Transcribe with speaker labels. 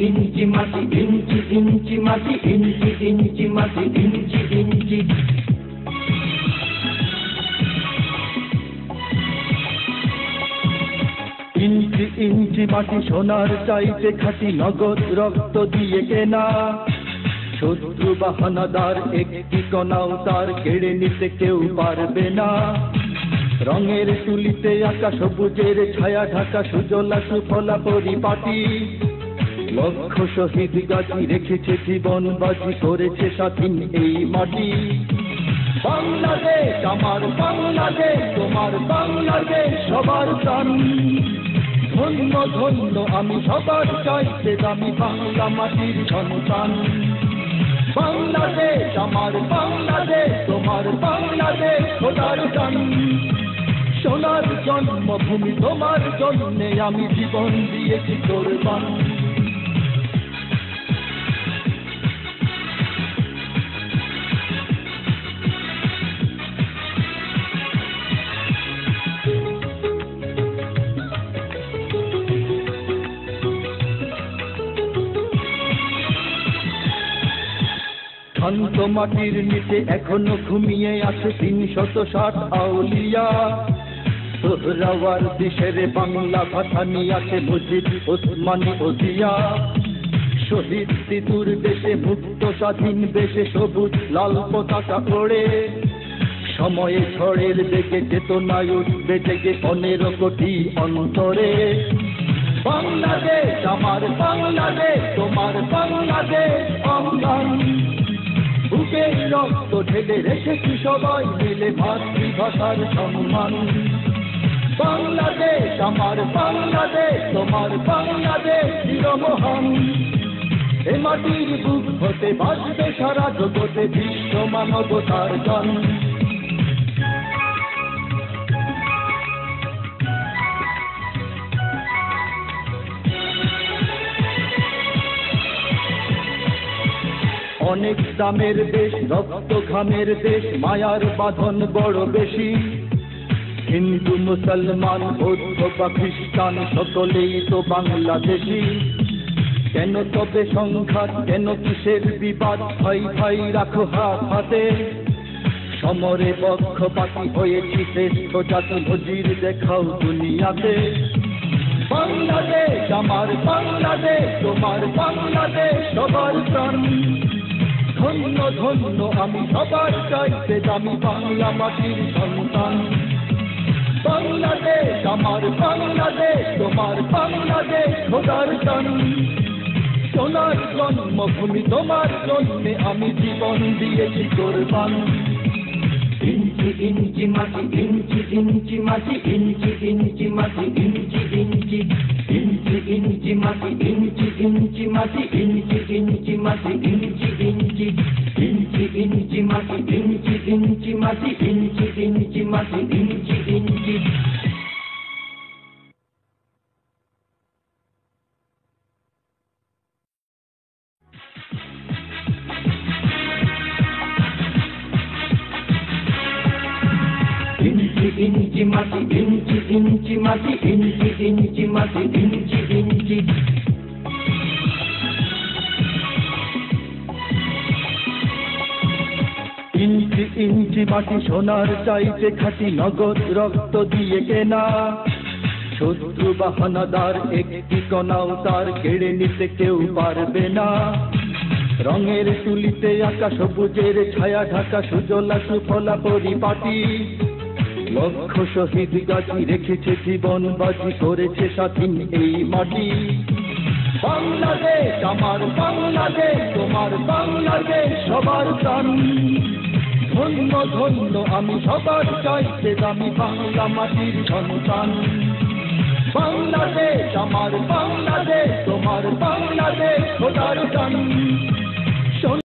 Speaker 1: ইঞ্চি মাটি ইঞ্চি ইঞ্চি মাটি ইঞ্চি ইঞ্চি মাটি ইঞ্চি ইঞ্চি
Speaker 2: ইঞ্চি ইঞ্চি মাটি সোনার চাইতে খাঁটি নগদ রক্ত দিয়ে কেনা শত্রু বাহানাদার একটি কণাও তার কেড়ে নিতে কেউ পারবে না রঙের তুলিতে আঁকা সবুজের ছায়া ঢাকা সুজলা সুফলা পরিপাটি লক্ষ শহীদ গাজী রেখেছে জীবন বাজি করেছে স্বাধীন এই মাটি বাংলাদেশ আমার বাংলাদেশ তোমার বাংলাদেশ সবার প্রাণ ধন্য ধন্য আমি সবার চাইতে দামি বাংলা মাটির সন্তান বাংলাদেশ আমার বাংলাদেশ তোমার বাংলাদেশ খোদার গান সোনার জন্মভূমি তোমার জন্যে আমি জীবন দিয়েছি কোরবান শান্ত মাটির নিচে এখনো ঘুমিয়ে আছে ৩৬০ আউলিয়া সোহরাওয়ার দেশের বাংলা ভাষা নিয়ে আছে মুজিব ওসমানী ওজিয়া শহীদ তিতুর দেশে মুক্ত স্বাধীন দেশে সবুজ লাল পতাকা ওড়ে সময়ে ঝড়ের বেগে চেতনায় উঠবে জেগে ১৫ কোটি অন্তরে বাংলাদেশ আমার বাংলাদেশ তোমার বাংলাদেশ অঙ্গন বুকে রক্ত ঢেলে রেখেছি সবাই মিলে মাতৃভাষার সম্মান বাংলাদেশ আমার বাংলাদেশ তোমার বাংলাদেশ চিরমহান এ মাটির বুক হতে বাজবে সারা জগতে বিশ্ব মানবতার গান অনেক দামের দেশ রক্ত ঘামের দেশ মায়ার বাঁধন বড় বেশি হিন্দু মুসলমান বৌদ্ধ বা খ্রিস্টান সকলেই তো বাংলাদেশি কেন তবে সংঘাত কেন কিসের বিবাদ ভাই ভাই রাখো হাত হাতে সমরে পক্ষপাতী হয়েছি শ্রেষ্ঠ জাতি নজির দেখাও দুনিয়াতে বাংলাদেশ আমার বাংলাদেশ তোমার বাংলাদেশ সবার প্রাণ ধন্য ধন্য আমি সবার চাইতে দামি বাংলা মাটির সন্তান বাংলাদেশ আমার বাংলাদেশ তোমার বাংলাদেশ খোদার গান সোনার জন্মভূমি তোমার জন্যে আমি জীবন দিয়েছি কোরবান
Speaker 1: ইঞ্চি ইঞ্চি মাটি ইঞ্চি ইঞ্চি মাটি ইঞ্চি ইঞ্চি মাটি ইঞ্চি ইঞ্চি ইঞ্চি ইঞ্চি মাটি ইঞ্চি ইঞ্চি মাটি ইঞ্চি ইঞ্চি মাটি ইঞ্চি ইঞ্চি ইঞ্চি ইঞ্চি মাটি ইঞ্চি ইঞ্চি মাটি ইঞ্চি ইঞ্চি মাটি ইঞ্চি ইঞ্চি ইঞ্চি মাটি ইঞ্চি ইঞ্চি মাটি ইঞ্চি ইঞ্চি মাটি ইঞ্চি ইঞ্চি
Speaker 2: ইঞ্চি ইঞ্চি মাটি সোনার চাইতে খাঁটি নগদ রক্ত দিয়ে কেনা শত্রু বাহানাদার একটি কণাও তার কেড়ে নিতে কেউ পারবে না রঙের তুলিতে আঁকা সবুজের ছায়া ঢাকা সুজলা সুফলা পরিপাটি লক্ষ শহীদ গাজী রেখেছে জীবন বাজি করেছে স্বাধীন এই মাটি বাংলাদেশ আমার বাংলাদেশ তোমার বাংলাদেশ সবার প্রাণ ধন্য ধন্য আমি সবার চাইতে দামি বাংলা মাটির সন্তান বাংলাদেশ আমার বাংলাদেশ তোমার বাংলাদেশ খোদার গান